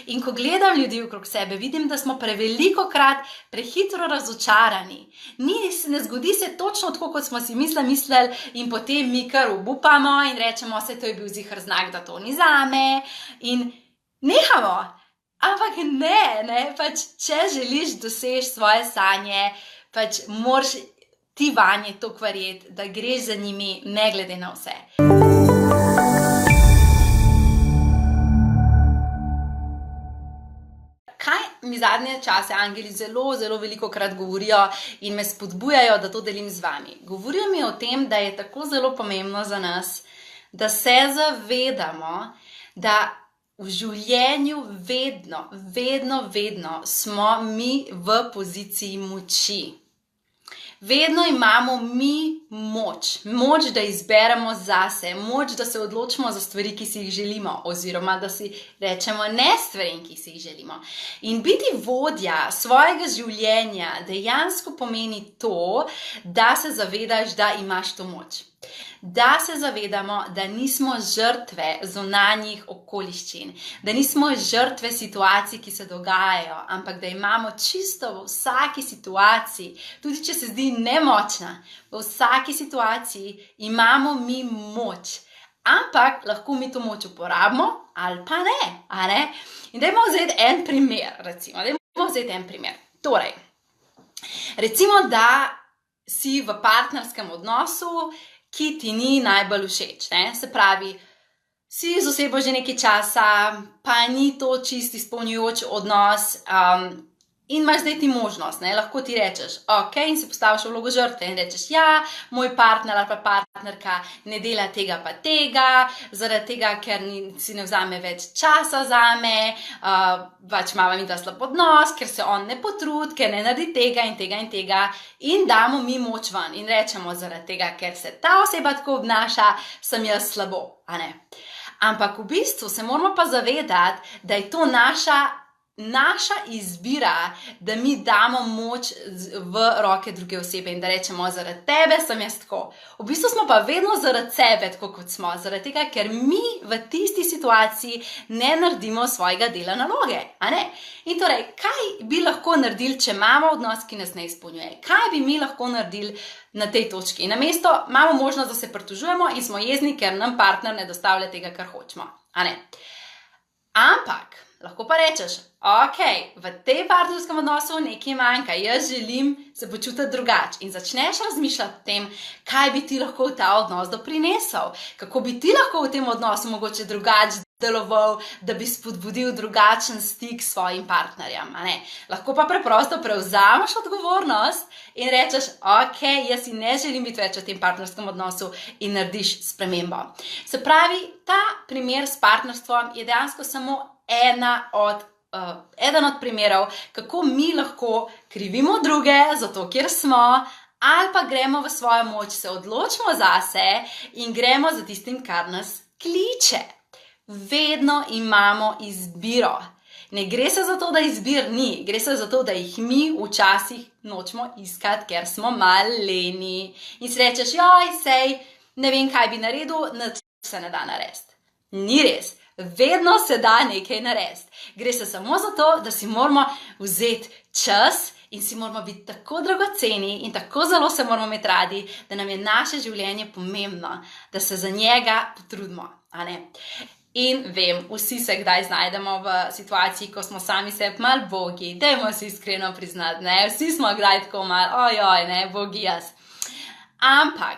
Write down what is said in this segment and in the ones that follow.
In ko gledam ljudi okrog sebe, vidim, da smo prevelikokrat prehitro razočarani. Ne zgodi se točno tako, kot smo si mislili, in potem mi kar obupamo in rečemo, se to je bil ziher znak, da to ni zame. In nehamo. Ampak ne, pač, če želiš doseči svoje sanje, pač moraš ti vanje toliko verjeti, da greš za njimi ne glede na vse. Kaj mi zadnje čase angeli zelo velikokrat govorijo in me spodbujajo, da to delim z vami? Govorijo mi o tem, da je tako zelo pomembno za nas, da se zavedamo, da v življenju vedno smo mi v poziciji moči. Vedno imamo mi moč, da izberemo zase, moč, da se odločimo za stvari, ki si jih želimo, oziroma da si rečemo ne stvarem, ki si jih želimo. In biti vodja svojega življenja dejansko pomeni to, da se zavedaš, da imaš to moč. Da se zavedamo, da nismo žrtve zunanjih okoliščin, da nismo žrtve situacij, ki se dogajajo, ampak da imamo čisto v vsaki situaciji, tudi če se zdi nemočna, v vsaki situaciji imamo mi moč. Ampak lahko mi to moč uporabimo ali pa ne, In dajmo vzeti en primer, Torej, recimo, da si v partnerskem odnosu, ki ti ni najbolj všeč, Se pravi, si z osebo že nekaj časa, pa ni to čisto izpolnjujoč odnos, in imaš zdaj ti možnost, lahko ti rečeš, ok, in se postaviš v vlogo žrtve in rečeš, ja, moj partner ali pa partnerka ne dela tega pa tega, zaradi tega, ker si ne vzame več časa zame, pač imava midva slab odnos, ker se on ne potrudi, ker ne naredi tega in tega in tega, in damo mi moč ven in rečemo, zaradi tega, ker se ta oseba tako obnaša, sem jaz slabo, Ampak v bistvu se moramo pa zavedati, da je to naša izbira, da mi damo moč v roke druge osebe in da rečemo, zaradi tebe sem jaz tako. V bistvu smo pa vedno zaradi sebe tako, kot smo, zaradi tega, ker mi v tisti situaciji ne naredimo svojega dela naloge, In torej, kaj bi lahko naredili, če imamo odnos, ki nas ne izpolnjuje? Kaj bi mi lahko naredili na tej točki? Namesto imamo možnost, da se pritožujemo in smo jezni, ker nam partner ne dostavlja tega, kar hočemo, Ampak lahko pa rečeš, ok, v tej partnerskem odnosu nekaj manjka, jaz želim se počutiti drugače. In začneš razmišljati o tem, kaj bi ti lahko v ta odnos doprinesel, kako bi ti lahko v tem odnosu mogoče drugače deloval, da bi spodbudil drugačen stik s svojim partnerjem. Lahko pa preprosto prevzameš odgovornost in rečeš, ok, jaz si ne želim biti več v tem partnerskem odnosu in narediš spremembo. Se pravi, ta primer s partnerstvom je dejansko samo eden od primerov, kako mi lahko krivimo druge zato, kjer smo, ali pa gremo v svojo moč, se odločimo zase in gremo za tistim, kar nas kliče. Vedno imamo izbiro. Ne gre se za to, da izbir ni, gre se za to, da jih mi včasih nočemo iskati, ker smo malo leni. In si rečeš, sej, ne vem, kaj bi naredil, nič se ne da narediti. Ni res. Vedno se da nekaj narediti. Gre se samo za to, da si moramo vzeti čas in si moramo biti tako dragoceni in tako zelo se moramo imeti radi, da nam je naše življenje pomembno, da se za njega potrudimo, In vem, vsi se kdaj znajdemo v situaciji, ko smo sami sebi malo bogi, dajmo si iskreno priznati, Vsi smo kdaj tako malo, bogi jaz. Ampak,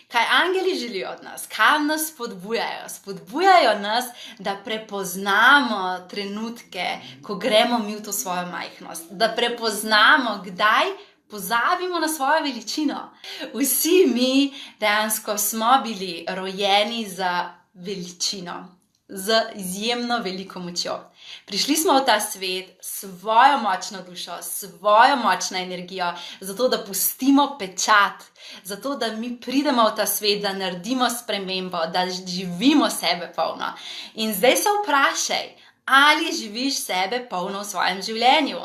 kaj angeli želijo od nas? Kaj nas spodbujajo? Spodbujajo nas, da prepoznamo trenutke, ko gremo mi v to svojo majhnost. Da prepoznamo, kdaj pozabimo na svojo veličino. Vsi mi dejansko smo bili rojeni za veličino, z izjemno veliko močjo. Prišli smo v ta svet s svojo močno dušo, s svojo močno energijo, zato da pustimo pečat, zato da mi pridemo v ta svet, da naredimo spremembo, da živimo sebe polno. In zdaj se vprašaj, ali živiš sebe polno v svojem življenju?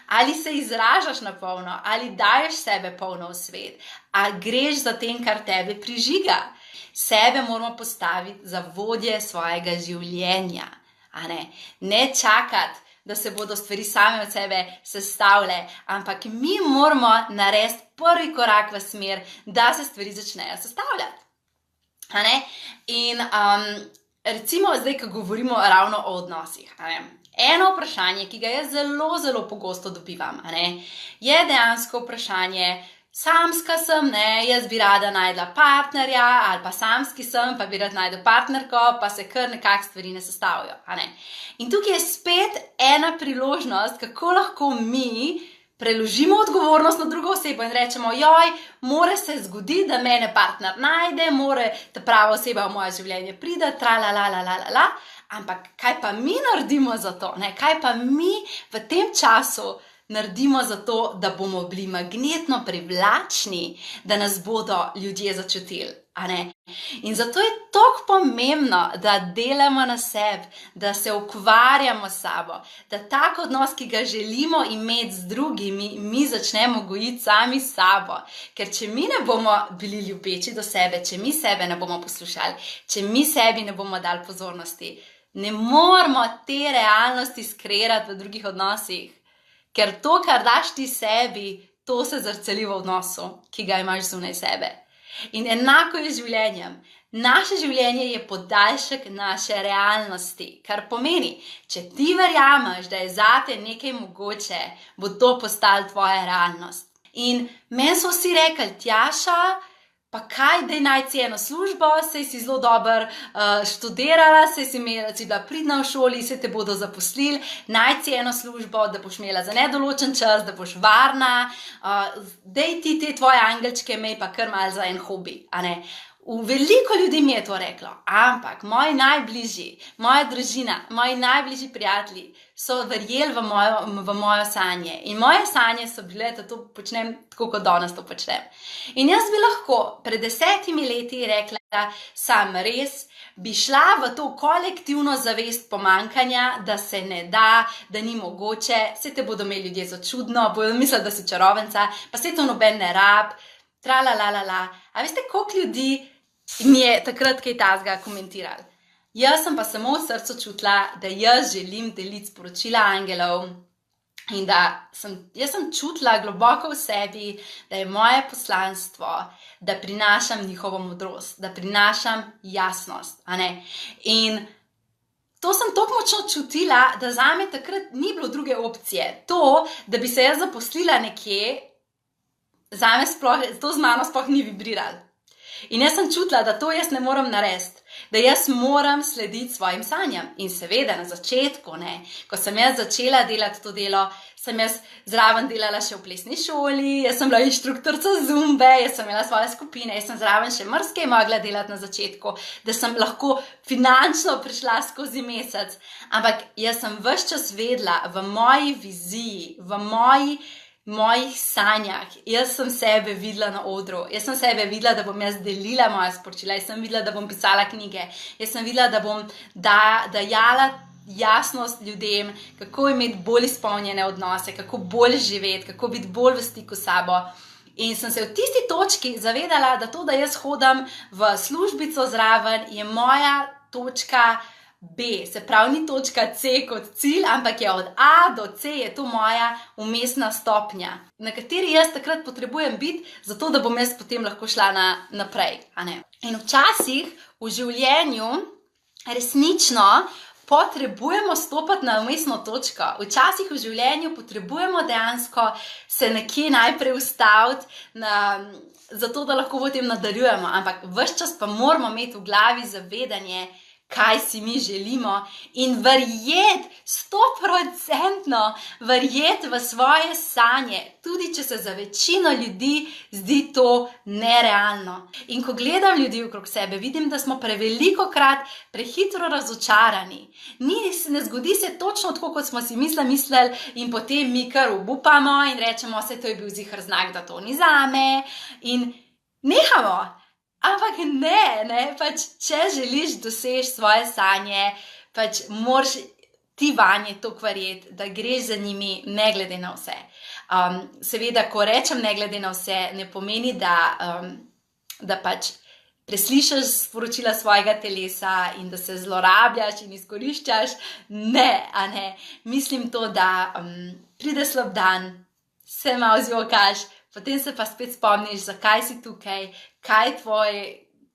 Ali se izražaš na polno, ali daješ sebe polno v svet, a greš za tem, kar tebe prižiga. Sebe moramo postaviti za vodje svojega življenja. a ne? Ne čakati, da se bodo stvari same od sebe sestavile, ampak mi moramo narediti prvi korak v smer, da se stvari začnejo sestavljati. A ne? In recimo zdaj, ko govorimo ravno o odnosih, a ne? Eno vprašanje, ki ga jaz zelo, zelo pogosto dobivam, a ne? Je dejansko vprašanje, samska sem, ne, jaz bi rada najdla partnerja, ali pa samski sem, pa bi rad najdel partnerko, pa se kar nekak stvari ne sestavijo, a ne. In tukaj je spet ena priložnost, kako lahko mi preložimo odgovornost na drugo osebo in rečemo, joj, more se zgoditi, da mene partner najde, more ta prava oseba v moje življenje pride, tralalalala, ampak kaj pa mi naredimo za to, ne? Kaj pa mi v tem času naredimo za to, da bomo bili magnetno privlačni, da nas bodo ljudje začutili, a ne? In zato je toliko pomembno, da delamo na sebi, da se ukvarjamo s sabo, da tak odnos, ki ga želimo imeti z drugimi, mi začnemo gojiti sami s sabo. Ker če mi ne bomo bili ljubeči do sebe, če mi sebe ne bomo poslušali, če mi sebi ne bomo dali pozornosti, ne moramo te realnosti skreirati v drugih odnosih. Ker to, kar daš ti sebi, to se zrcali v odnosu, ki ga imaš zunaj sebe. In enako je z življenjem. Naše življenje je podaljšek naše realnosti, kar pomeni, če ti verjameš, da je zate nekaj mogoče, bo to postalo tvoja realnost. In meni so vsi rekli, Tjaša, pa kaj, daj najti eno službo, saj si zelo dobro študirala, saj si bila pridna v šoli, saj te bodo zaposlili, najti eno službo, da boš imela za nedoločen čas, da boš varna, daj ti te tvoje angelčke, imej pa kar malo za en hobi, a ne. Veliko ljudi mi je to reklo, ampak moji najbližji, moja družina, moji najbližji prijatelji so verjeli v mojo sanje. In moje sanje so bile, da to počnem tako, kot danes to počnem. In jaz bi lahko pred 10 leti rekla, sam res, bi šla v to kolektivno zavest pomanjkanja, da se ne da, da ni mogoče, se te bodo imeli ljudje za čudno, bodo mislili, da si čarovenca, pa se to noben ne rab, tralalalala. A veste, koliko ljudi mi je takrat kaj tazga komentirali? Jaz sem pa samo v srcu čutila, da jaz želim deliti sporočila angelov in da jaz sem čutila globoko v sebi, da je moje poslanstvo, da prinašam njihovo modrost, da prinašam jasnost, a ne? In to sem toliko močno čutila, da zame takrat ni bilo druge opcije. To, da bi se jaz zaposlila nekje, zame to z mano sploh ni vibriralo. In jaz sem čutila, da to jaz ne morem narediti, da jaz moram slediti svojim sanjam. In seveda na začetku, ne, ko sem jaz začela delati to delo, sem jaz zraven delala še v plesni šoli, jaz sem bila inštruktorica zumbe, jaz sem imela svoje skupine, jaz sem zraven še marsikaj mogla delati na začetku, da sem lahko finančno prišla skozi mesec. Ampak jaz sem ves čas vedela v moji viziji, v mojih sanjah, jaz sem sebe videla na odru, jaz sem sebe videla, da bom jaz delila moja sporočila, jaz sem videla, da bom pisala knjige, jaz sem videla, da bom dajala jasnost ljudem, kako imeti bolj izpolnjene odnose, kako bolj živeti, kako biti bolj v stiku s sabo. In sem se v tisti točki zavedala, da to, da jaz hodim v službico zraven, je moja točka B, se pravi, ni točka C kot cilj, ampak je od A do C, je to moja umestna stopnja, na kateri jaz takrat potrebujem biti, zato da bom jaz potem lahko šla naprej, a ne. In včasih v življenju resnično potrebujemo stopati na umestno točko. Včasih v življenju potrebujemo dejansko se nekje najprej ustaviti, zato da lahko potem nadaljujemo, ampak ves čas pa moramo imeti v glavi zavedanje, kaj si mi želimo in verjeti, 100% verjeti v svoje sanje, tudi če se za večino ljudi zdi to nerealno. In ko gledam ljudi okrog sebe, vidim, da smo prevelikokrat prehitro razočarani. Ne zgodi se točno tako, kot smo si mislili in potem mi kar obupamo in rečemo, se to je bil ziher znak, da to ni zame in nehamo. Ampak ne, pač, če želiš doseči svoje sanje, pač moraš ti vanje toliko verjeti, da greš za njimi ne glede na vse. Seveda, ko rečem ne glede na vse, ne pomeni, da pač preslišiš sporočila svojega telesa in da se zlorabljaš in izkoriščaš. Ne, a ne. Mislim to, da pride slab dan, se malo zjokaš, potem se pa spet spomniš, zakaj si tukaj, kaj je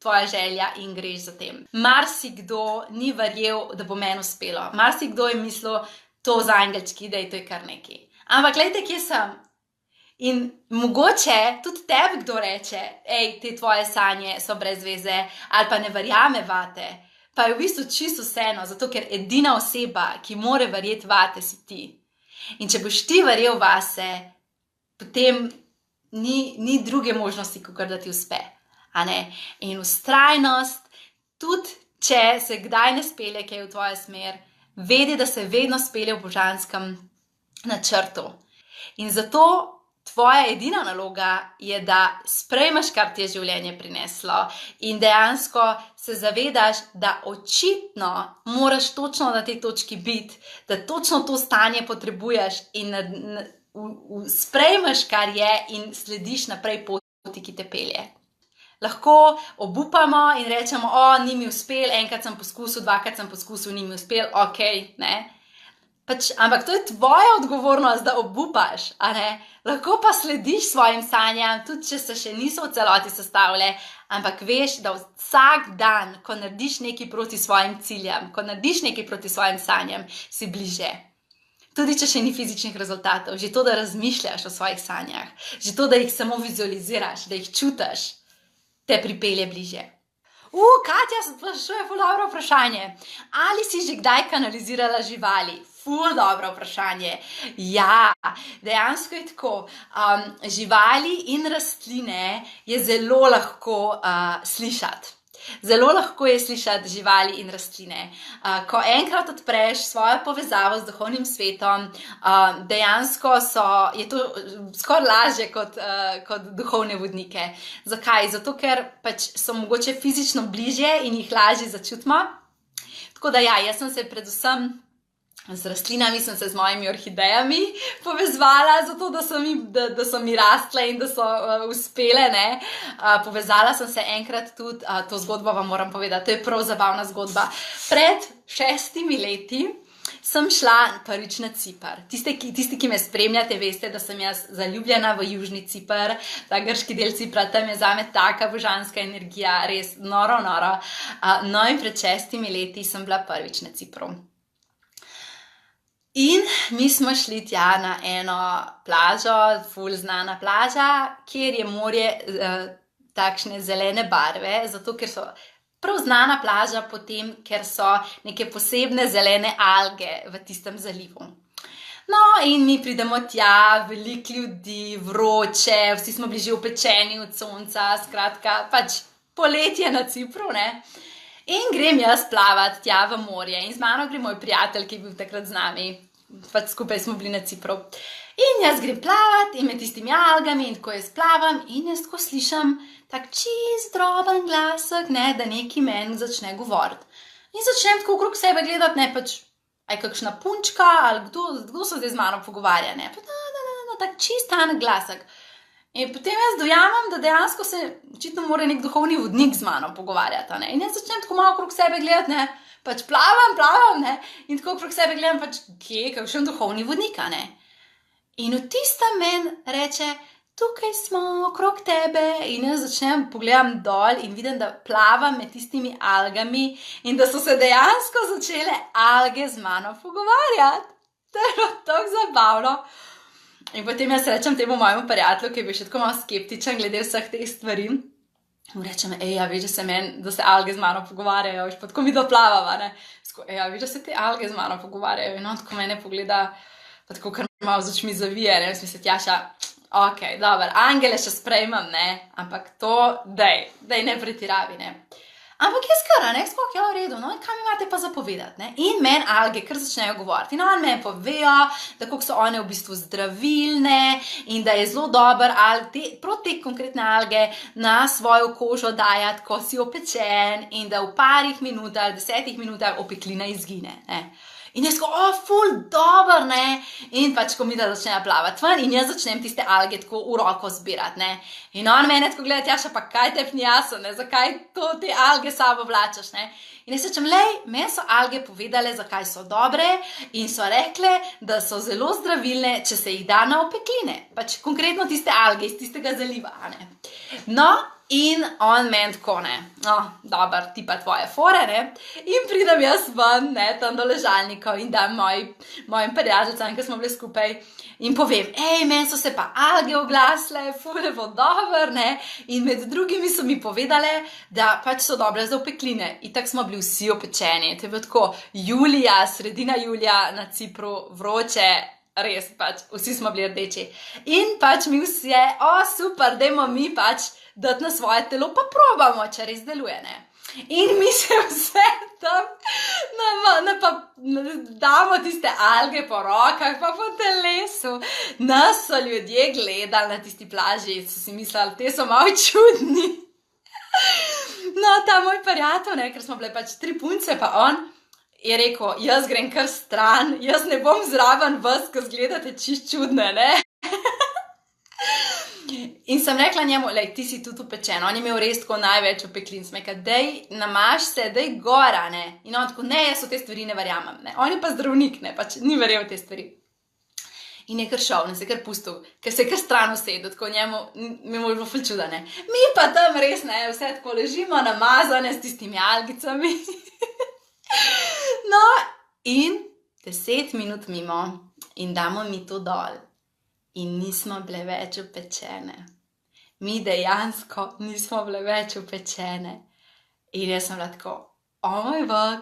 tvoja želja in greš za tem. Marsikdo ni verjel, da bo meni uspelo. Marsikdo je mislil, to za angelčki, da je to kar nekaj. Ampak gledajte, kje sem. In mogoče tudi tebi kdo reče, te tvoje sanje so brez veze ali pa ne verjame vate, pa je v bistvu čisto vseeno, zato ker edina oseba, ki more verjeti vate, si ti. In če boš ti verjel vase, potem ni druge možnosti, kot da ti uspe. A ne? In vztrajnost, tudi če se kdaj ne spelje kaj v tvojo smer, vedi, da se vedno spelje v božanskem načrtu. In zato tvoja edina naloga je, da sprejmeš, kar ti je življenje prineslo in dejansko se zavedaš, da očitno moraš točno na tej točki biti, da točno to stanje potrebuješ in sprejmeš, kar je in slediš naprej poti, ki te pelje. Lahko obupamo in rečemo, ni mi uspel, enkrat sem poskusil, dvakrat sem poskusil, ni mi uspel, ne? Ampak to je tvoja odgovornost, da obupaš, a ne? Lahko pa slediš svojim sanjam, tudi če se še niso v celoti sestavile, ampak veš, da vsak dan, ko narediš nekaj proti svojim ciljem, ko narediš nekaj proti svojim sanjam, si bliže. Tudi če še ni fizičnih rezultatov, že to, da razmišljaš o svojih sanjah, že to, da jih samo vizualiziraš, da jih čutiš, te pripelje bliže. Katja sprašuje ful dobro vprašanje. Ali si že kdaj kanalizirala živali? Ful dobro vprašanje. Ja, dejansko je tako. Živali in rastline je zelo lahko slišati. Zelo lahko je slišati živali in rastline. Ko enkrat odpreš svojo povezavo z duhovnim svetom, dejansko je to skoraj lažje kot duhovne vodnike. Zakaj? Zato, ker so mogoče fizično bližje in jih lažje začutimo. Tako da ja, jaz sem se predvsem z rastlinami, sem se z mojimi orhidejami povezvala, zato da so mi rastle in da so uspele, ne. Povezala sem se enkrat tudi, to zgodbo vam moram povedati, to je prav zabavna zgodba. Pred 6 leti sem šla prvič na Ciper. Tisti, ki me spremljate, veste, da sem jaz zaljubljena v južni Ciper, ta grški del Cipra, tam je zame taka božanska energija, res noro. No in pred 6 leti sem bila prvič na Cipru. In mi smo šli tja na eno plažo, ful znana plaža, kjer je morje takšne zelene barve, zato ker so prav znana plaža potem, ker so neke posebne zelene alge v tistem zalivu. No, in mi pridemo tja, veliko ljudi, vroče, vsi smo bili že upečeni od sonca, skratka, poletje na Cipru, ne. In grem jaz plavat tja v morje in z mano gre moj prijatelj, ki je bil takrat z nami, skupaj smo bili na Cipru. In jaz grem plavat in med tistimi algami in tako jaz plavam in jaz tako slišam tak čist droben glasek, ne, da neki meni začne govoriti. In začnem tako okrog sebe gledati, ne, aj kakšna punčka ali kdo se zdaj z mano pogovarja, ne, tak čist tanek glasek. In potem jaz dojamem, da dejansko se očitno mora nek duhovni vodnik z mano pogovarjati, ne. In jaz začnem tako malo okrog sebe gledati, ne, plavam, ne, in tako okrog sebe gledam, kje, kakšen duhovni vodnik, ne. In v tistem meni reče, tukaj smo okrog tebe, in jaz pogledam dol in vidim, da plavam med tistimi algami in da so se dejansko začele alge z mano pogovarjati. To je bilo tako zabavno. In potem jaz rečem temu mojemu prijatelju, ki je bil še tako malo skeptičen glede vseh teh stvari, mu rečem, veš, da se alge z mano pogovarjajo, veš, pa tako mi doplavava, ne. Veš, da se te alge z mano pogovarjajo, in on tako mene pogleda, pa tako kar malo z očmi zavije, ne, jaz mislim, Tjaša, okej, dobro, angele še sprejmem, ne, ampak to, daj ne pretiravi, ne. Ampak jaz kar, ne, sploh je v redu, no, in kaj mi imate pa zapovedati, ne? In meni alge kar začnejo govoriti. In oni meni povejo, da koliko so one v bistvu zdravilne in da je zelo dober prav te konkretne alge na svojo kožo dajati, ko si opečen in da v parih minutah, 10 minutah opeklina izgine, ne. In jaz ful dober, ne, In pač, ko mi da začnejo plavati ven in jaz začnem tiste alge tako v roko zbirati, ne. In on mene tako gleda, Tjaša, pa kaj te ni jasno, ne, zakaj te alge sabo vlačaš, ne. In jaz rečem, meni so alge povedale, zakaj so dobre in so rekle, da so zelo zdravilne, če se jih da na opekline. Pač konkretno tiste alge iz tistega zaliva, ne. No, in on meni tako, ne, dober, ti pa tvoje fore, ne. In pridem jaz ven, ne, tam do ležalnikov in dam mojim prijateljicam, ki smo bili skupaj, in povem, meni so se pa alge oglasile, ful je bilo dobro, ne, in med drugimi so mi povedale, da pač so dobre za opekline. In tako smo bili vsi opečeni, to je bilo tako julija, sredina julija na Cipru, vroče, res pač, vsi smo bili rdeči. In pač mi vsi je, super, dajmo mi pač dati na svoje telo, pa probamo, če res deluje, ne. In mi se vse tam damo tiste alge po rokah, pa po telesu. Nas so ljudje gledali na tisti plaži, so si mislili, te so malo čudni. No, ta moj prijatelj, ne, ker smo bile pač 3 punce, pa on je rekel, jaz grem kar stran, jaz ne bom zraven vas, ko zgledate čist čudne, ne. In sem rekla njemu, ti si tudi upečen, on je imel res tako največ opeklin, sem rekla, dej namaž se, dej gora, ne. In on tako, ne, jaz v te stvari ne verjamem, ne. On je pa zdravnik, ne, pač ni verjel v te stvari. In je kar šel, ne, se kar pustil, ker se je kar stran usedel, tako njemu, mi je bilo ful čuda, ne. Mi pa tam res, ne, vse tako ležimo namazane s tistimi algicami. No, in 10 minut mimo in damo mi to dol. In nismo bile več upečene. Mi dejansko nismo bile več upečene. In jaz sem bila tako, moj bog,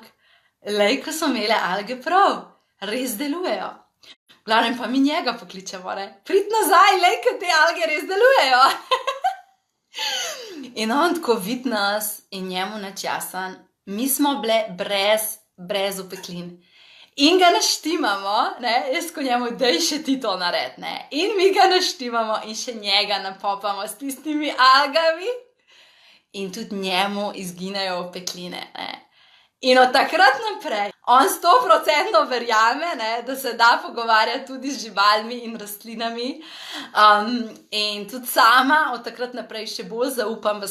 ko so imele alge prav, res delujejo. Glavnem pa mi njega pokličemo, ne, prid nazaj, ko te alge res delujejo. In on tako vid nas in njemu nič jasen, mi smo bile brez upeklin. In ga naštimamo, ne, jaz ko njemu, daj še ti to nared, ne, in mi ga naštimamo in še njega napopamo s tistimi algami in tudi njemu izginejo opekline, ne. In od takrat naprej, on 100% verjame, ne, da se da pogovarjati tudi z živalmi in rastlinami, in tudi sama od takrat naprej še bolj zaupam v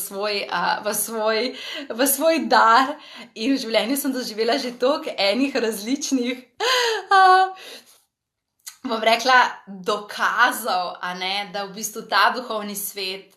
svoj dar in v življenju sem doživela že toliko enih različnih, bom rekla, dokazov, a ne, da v bistvu ta duhovni svet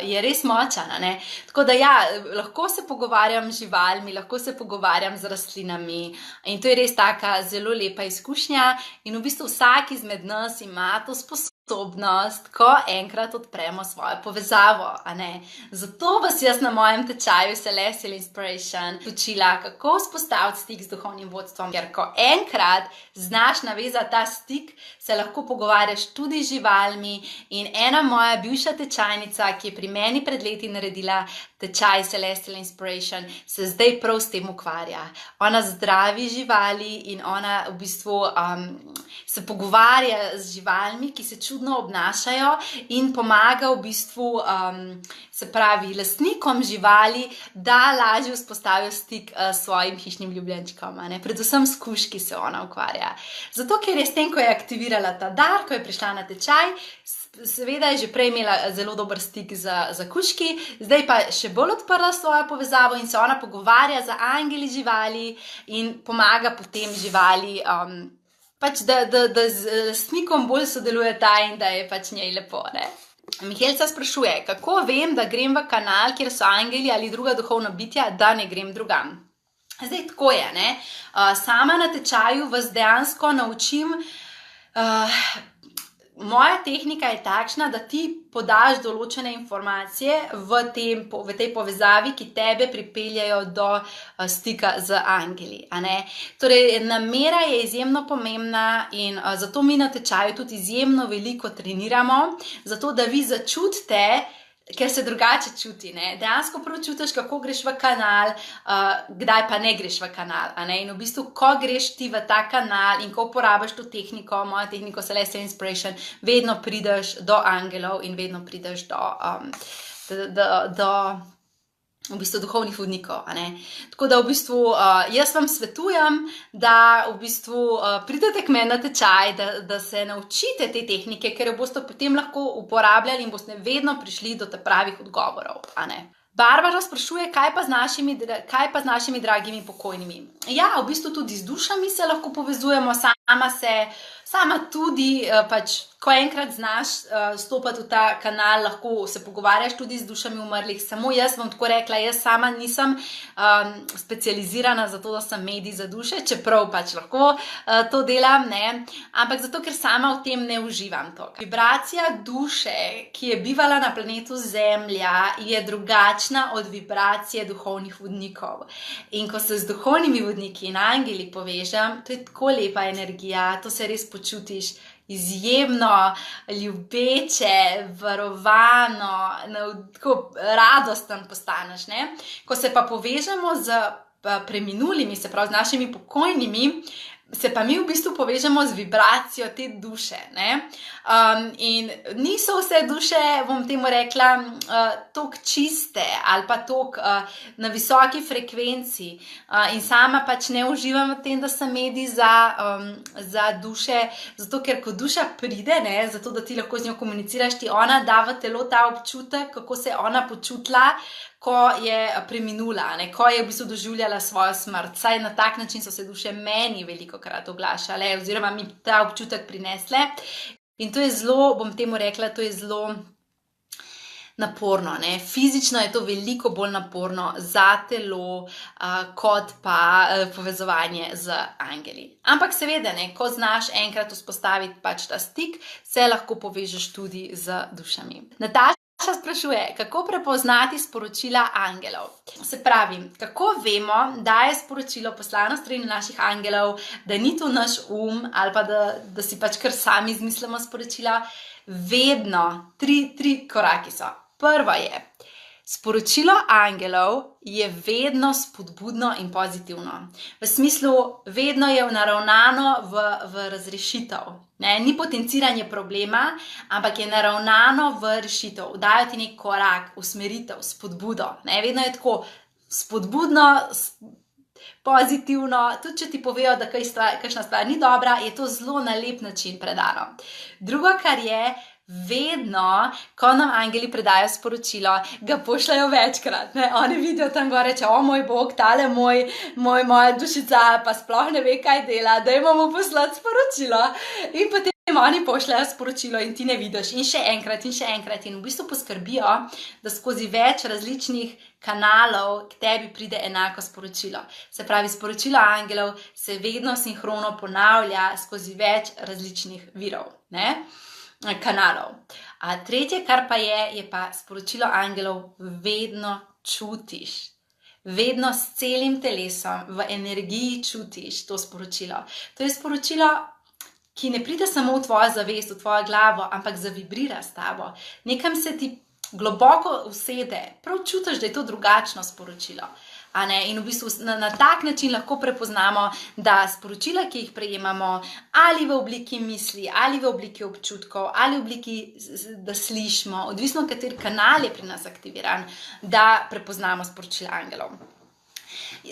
je res močan, a ne. Tako da ja, lahko se pogovarjam z živalmi, lahko se pogovarjam z rastlinami in to je res taka zelo lepa izkušnja in v bistvu vsak izmed nas ima to sposobnost, ko enkrat odpremo svojo povezavo, a ne. Zato vas jaz na mojem tečaju Celestial Inspiration učila, kako vzpostaviti stik z duhovnim vodstvom, ker ko enkrat znaš navezati ta stik, se lahko pogovarjaš tudi z živalmi in ena moja bivša tečajnica, ki je pri meni pred leti naredila tečaj Celestial Inspiration, se zdaj prav s tem ukvarja. Ona zdravi živali in ona v bistvu se pogovarja z živalmi, ki se čudno obnašajo in pomaga v bistvu, se pravi, lastnikom živali, da lažje vzpostavijo stik s svojim hišnim ljubljenčkom, a ne, predvsem s kužki se ona ukvarja. Zato, ker je s tem, ko je aktivirala ta dar, ko je prišla na tečaj, seveda je že prej imela zelo dober stik z kužki, zdaj pa še bolj odprla svojo povezavo in se ona pogovarja z angeli živali in pomaga potem živali, pač da z lastnikom bolj sodelujeta in da je pač njej lepo, ne. Mihelca sprašuje, kako vem, da grem v kanal, kjer so angeli ali druga duhovna bitja, da ne grem drugam. Zdaj, tako je, ne. Sama na tečaju vas dejansko naučim, moja tehnika je takšna, da ti podaš določene informacije v tej povezavi, ki tebe pripeljajo do stika z angeli, a ne. Torej, namera je izjemno pomembna in zato mi na tečaju tudi izjemno veliko treniramo, zato da vi začutite, ker se drugače čuti, ne. Dejansko prvo čutiš, kako greš v kanal, kdaj pa ne greš v kanal, a ne. In v bistvu, ko greš ti v ta kanal in ko uporabiš to tehniko, mojo tehniko Celestial Inspiration, vedno prideš do angelov in vedno prideš do v bistvu duhovnih vodnikov. Tako da v bistvu jaz vam svetujem, da v bistvu pridete k meni na tečaj, da se naučite te tehnike, ker jo boste potem lahko uporabljali in boste vedno prišli do pravih odgovorov. Barbara sprašuje, kaj pa z našimi dragimi pokojnimi. Ja, v bistvu tudi z dušami se lahko povezujemo, sama tudi, ko enkrat znaš stopati v ta kanal, lahko se pogovarjaš tudi z dušami umrlih. Samo jaz bom tako rekla, jaz sama nisem specializirana za to, da sem medij za duše, čeprav lahko to delam, ampak zato, ker sama v tem ne uživam toliko. Vibracija duše, ki je bivala na planetu Zemlja, je drugačna od vibracije duhovnih vodnikov. In ko se z duhovnimi vodniki in angeli povežem, to je tako lepa energija, to se res počutiš izjemno ljubeče, varovano, tako radosten postaneš. Ko se pa povežemo z preminulimi, se pravi z našimi pokojnimi, se pa mi v bistvu povežemo z vibracijo te duše. In niso vse duše, bom temu rekla, toliko čiste ali pa toliko na visoki frekvenci. In sama ne uživam v tem, da sem medij za duše, zato ker ko duša pride, zato da ti lahko z njo komuniciraš, ti ona da v telo ta občutek, kako se je ona počutila, ko je preminula, ko je v bistvu doživljala svojo smrt. Saj na tak način so se duše meni velikokrat oglašale oziroma mi ta občutek prinesle. In to je zelo, bom temu rekla, to je zelo naporno. Fizično je to veliko bolj naporno za telo, kot pa povezovanje z angeli. Ampak seveda, ko znaš enkrat vzpostaviti ta stik, se lahko povežeš tudi z dušami. Nataša sprašuje, kako prepoznati sporočila angelov. Se pravi, kako vemo, da je sporočilo poslano strani naših angelov, da ni to naš ali pa da si kar sami izmislimo sporočila. Vedno, tri koraki so. Prvo je, sporočilo angelov je vedno spodbudno in pozitivno. V smislu, vedno je naravnano v razrešitev. Ni potenciranje problema, ampak je naravnano v rešitev. Dajo ti nek korak, usmeritev, spodbudo. Vedno je tako spodbudno, pozitivno. Tudi če ti povejo, da kakšna stvar ni dobra, je to zelo na lep način predano. Drugo, kar je, vedno, ko nam angeli predajo sporočilo, ga pošljajo večkrat. Oni vidijo tam gor, reče, o moj bog, tale moja dušica pa sploh ne ve, kaj dela, dajmo mu poslati sporočilo. In potem oni pošljajo sporočilo in ti ne vidiš. In še enkrat in še enkrat. In v bistvu poskrbijo, da skozi več različnih kanalov k tebi pride enako sporočilo. Se pravi, sporočilo angelov se vedno sinhrono ponavlja skozi več različnih virov, kanalov. Tretje, kar pa je pa sporočilo angelov vedno čutiš. Vedno s celim telesom, v energiji čutiš to sporočilo. To je sporočilo, ki ne pride samo v tvojo zavest, v tvojo glavo, ampak zavibrira s tabo. Nekam se ti globoko usede, prav čutiš, da je to drugačno sporočilo. In v bistvu na tak način lahko prepoznamo, da sporočila, ki jih prejemamo, ali v obliki misli, ali v obliki občutkov, ali v obliki, da slišimo, odvisno kateri kanal je pri nas aktiviran, da prepoznamo sporočila angelov.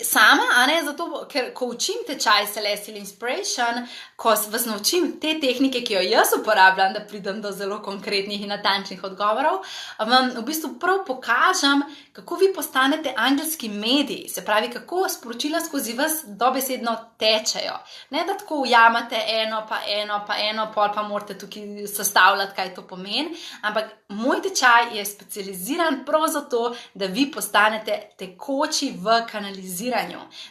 Sama, zato, ker ko učim tečaj Celestial Inspiration, ko vas naučim te tehnike, ki jo jaz uporabljam, da pridem do zelo konkretnih in natančnih odgovorov, vam v bistvu prav pokažem, kako vi postanete angelski mediji, se pravi, kako sporočila skozi vas dobesedno tečejo. Ne da tako ujamete eno, pol pa morate tukaj sestavljati, kaj to pomeni, ampak moj tečaj je specializiran prav zato, da vi postanete tekoči v kanaliziranju,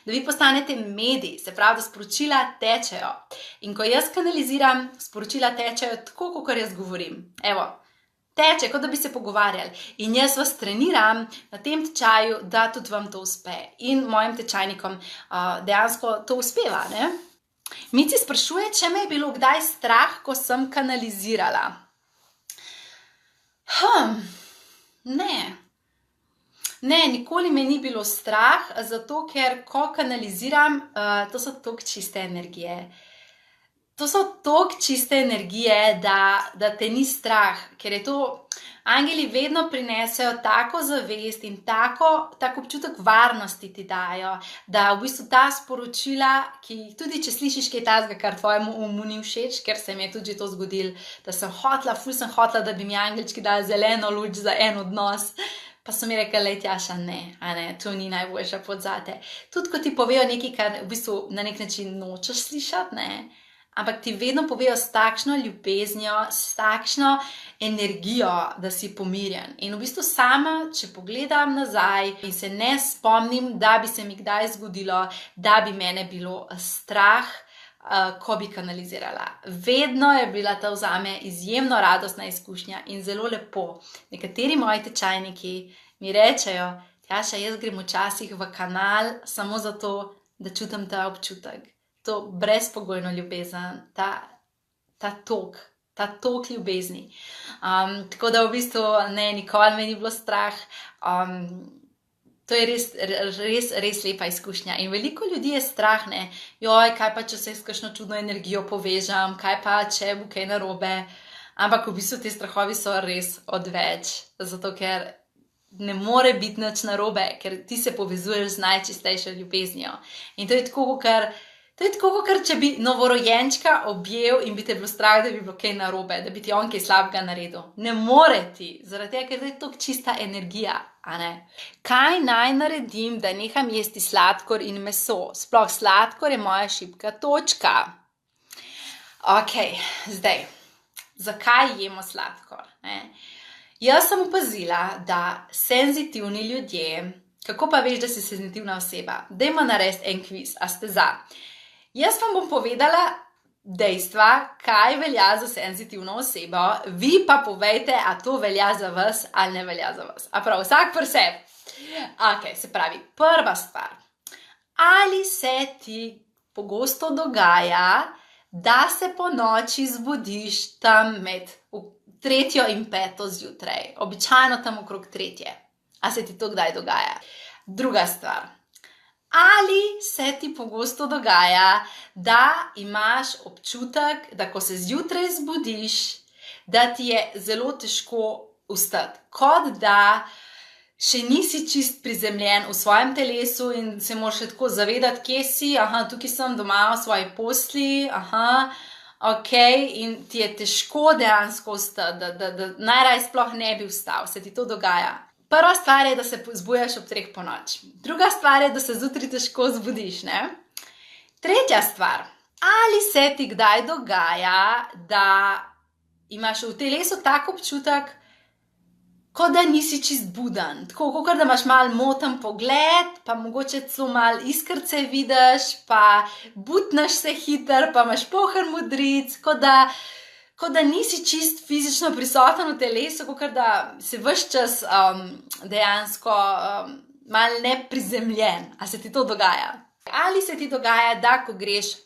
da vi postanete mediji, se pravi, da sporočila tečejo. In ko jaz kanaliziram, sporočila tečejo tako, kot jaz govorim. Evo, teče, kot da bi se pogovarjali. In jaz vas treniram na tem tečaju, da tudi vam to uspe. In mojim tečajnikom dejansko to uspeva. Mici sprašuje, če me je bilo kdaj strah, ko sem kanalizirala. Ne, nikoli me ni bilo strah, zato ker ko kanaliziram, to so toliko čiste energije. To so toliko čiste energije, da te ni strah, ker je to Angeli vedno prinesejo tako zavest in tako občutek varnosti ti dajo, da v bistvu ta sporočila, ki tudi če slišiš kaj takega, kar tvojemu umu ni všeč, ker se mi je tudi že to zgodilo, da sem hotela, da bi mi angelčki dali zeleno luč za en odnos, pa so mi rekli, lej Tjaša, ne, to ni najboljša pot zate. Tudi ko ti povejo nekaj, kar v bistvu na nek način nočeš slišati, ne, ampak ti vedno povejo s takšno ljubeznijo, s takšno energijo, da si pomirjen. In v bistvu sama, če pogledam nazaj in se ne spomnim, da bi se mi kdaj zgodilo, da bi mene bilo strah, ko bi kanalizirala. Vedno je bila ta vzame izjemno radostna izkušnja in zelo lepo. Nekateri moji tečajniki mi rečejo, Tjaša, jaz grem včasih v kanal samo zato, da čutim ta občutek. To brezpogojno ljubezen, ta tok ljubezni. Tako da v bistvu nikoli me ni bilo strah. To je res lepa izkušnja. In veliko ljudi je strah, kaj pa, če se s kakšno čudno energijo povežem, kaj pa, če bo kaj narobe. Ampak v bistvu te strahovi so res odveč, zato ker ne more biti nič narobe, ker ti se povezuješ z najčistejšo ljubeznijo. In to je tako, kot če bi novorojenčka objel in bi te bilo strah, da bi bilo kaj narobe, da bi ti on kaj slabega naredil. Ne more ti, zaradi tega, ker to je tako čista energija. Kaj naj naredim, da neham jesti sladkor in meso? Sploh sladkor je moja šibka točka. Zdaj, zakaj jemo sladkor? Jaz sem opazila, da senzitivni ljudje, kako pa veš, da si senzitivna oseba? Dajmo narediti en kviz, a ste za? Jaz vam bom povedala dejstva, kaj velja za senzitivno osebo, vi pa povejte, a to velja za vas ali ne velja za vas. A prav, vsak pri sebi. Se pravi, prva stvar. Ali se ti pogosto dogaja, da se po noči zbudiš tam med 3. in 5. zjutraj? Običajno tam okrog 3. A se ti to kdaj dogaja? Druga stvar. Ali se ti pogosto dogaja, da imaš občutek, da ko se zjutraj zbudiš, da ti je zelo težko vstati, kot da še nisi čist prizemljen v svojem telesu in se moraš še tako zavedati, kje si, tukaj sem doma v svoji posli, in ti je težko dejansko vstati, da najraje sploh ne bi vstal, se ti to dogaja. Prva stvar je, da se zbujaš ob 3 ponoči. Druga stvar je, da se zjutraj težko zbudiš, ne? Tretja stvar. Ali se ti kdaj dogaja, da imaš v telesu tak občutek, kot da nisi čist buden? Tako, kot da imaš malo moten pogled, pa mogoče celo malo iskrce vidiš, pa butnaš se hiter, pa imaš poln modric, kot da nisi čist fizično prisoten v telesu, kot da si ves čas dejansko malo neprizemljen. A se ti to dogaja? Ali se ti dogaja, da ko greš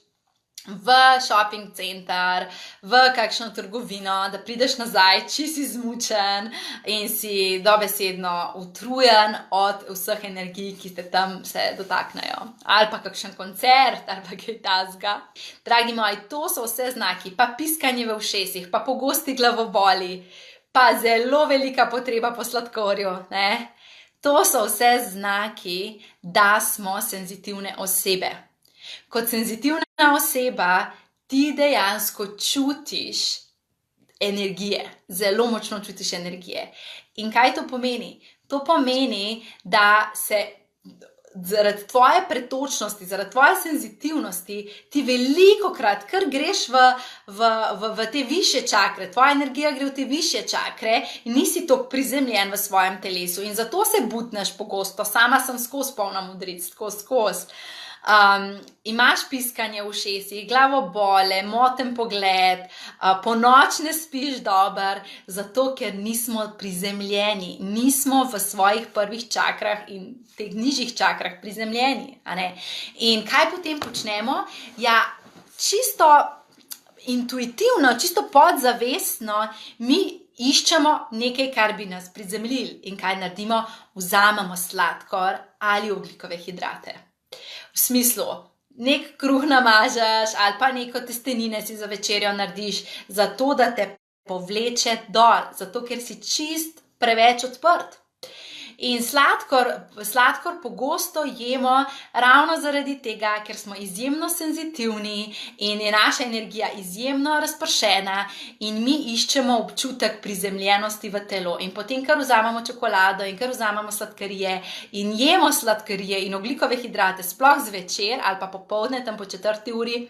v shopping center, v kakšno trgovino, da prideš nazaj, čisto izmučen in si dobesedno utrujen od vseh energij, ki te tam se dotaknejo. Ali pa kakšen koncert, ali pa kaj takega. Dragi moji, to so vse znaki, pa piskanje v ušesih, pa pogosti glavoboli, pa zelo velika potreba po sladkorju, ne? To so vse znaki, da smo senzitivne osebe. Kot senzitivna oseba ti dejansko čutiš energije, zelo močno čutiš energije. In kaj to pomeni? To pomeni, da se zaradi tvoje pretočnosti, zaradi tvoje senzitivnosti ti velikokrat, ker greš v te višje čakre, tvoja energija gre v te višje čakre in nisi toliko prizemljen v svojem telesu in zato se butneš pogosto. Sama sem skozi polna modric, skozi. Imaš piskanje v ušesih, glavobole, moten pogled, ponoči ne spiš dobro, zato ker nismo prizemljeni, nismo v svojih prvih čakrah in teh nižjih čakrah prizemljeni. In kaj potem počnemo? Ja, čisto intuitivno, čisto podzavestno mi iščemo nekaj, kar bi nas prizemljili. In kaj naredimo? Vzamemo sladkor ali ogljikove hidrate. V smislu, nek kruh namažeš ali pa neko testenine si za večerjo narediš, zato da te povleče dol, zato ker si čist preveč odprt. In sladkor pogosto jemo ravno zaradi tega, ker smo izjemno senzitivni in je naša energija izjemno razpršena in mi iščemo občutek prizemljenosti v telo. In potem, ker vzamemo čokolado in ker vzamemo sladkarije in jemo sladkarije in ogljikove hidrate, sploh zvečer ali pa popoldne, tam po 4. uri,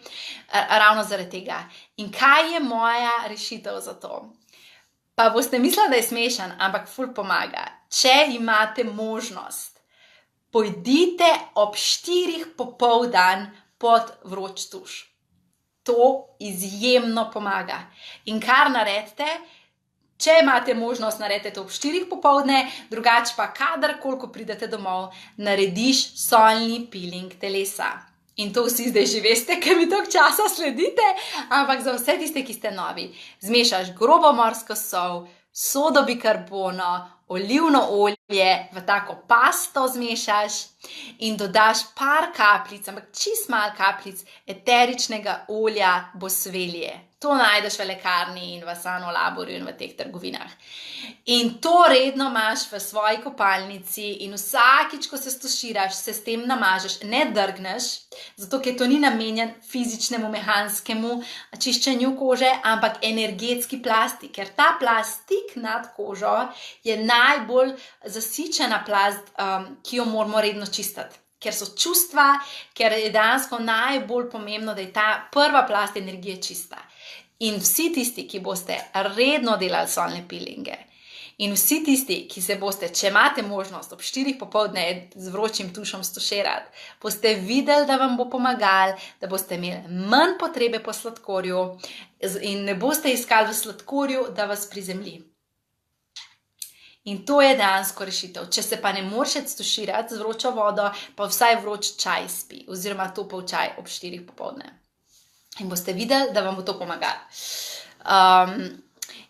ravno zaradi tega. In kaj je moja rešitev za to? Pa boste mislili, da je smešen, ampak ful pomaga. Če imate možnost, pojdite ob 4 popoldan pod vroč tuš. To izjemno pomaga. In kar naredite, če imate možnost, naredite to ob 4 popoldne, drugače pa kadarkoli, ko pridete domov, narediš solni peeling telesa. In to vsi zdaj že veste, ker mi toliko časa sledite, ampak za vse tiste, ki ste novi, zmešaš grobo morsko sol, sodo bikarbono, olivno olje, v tako pasto zmešaš in dodaš par kapljic, ampak čist malo kapljic eteričnega olja bosvelje. To najdeš v lekarni in v Sano Laborju in v teh trgovinah. In to redno imaš v svoji kopalnici in vsakič, ko se stuširaš, se s tem namažeš, ne drgneš, zato ker to ni namenjen fizičnemu, mehanskemu čiščenju kože, ampak energetski plasti, ker ta plastik nad kožo je najbolj zasičena plast, ki jo moramo redno čistiti. Ker so čustva, ker je dejansko najbolj pomembno, da je ta prva plast energije čista. In vsi tisti, ki boste redno delali solne peelinge, in vsi tisti, ki se boste, če imate možnost, ob 4 popoldne z vročim tušem stuširati, boste videli, da vam bo pomagal, da boste imeli manj potrebe po sladkorju in ne boste iskali v sladkorju, da vas prizemlji. In to je dejansko rešitev. Če se pa ne moreš stuširati z vročo vodo, pa vsaj vroč čaj spi, oziroma topel čaj ob 4 popoldne. In boste videli, da vam bo to pomagalo.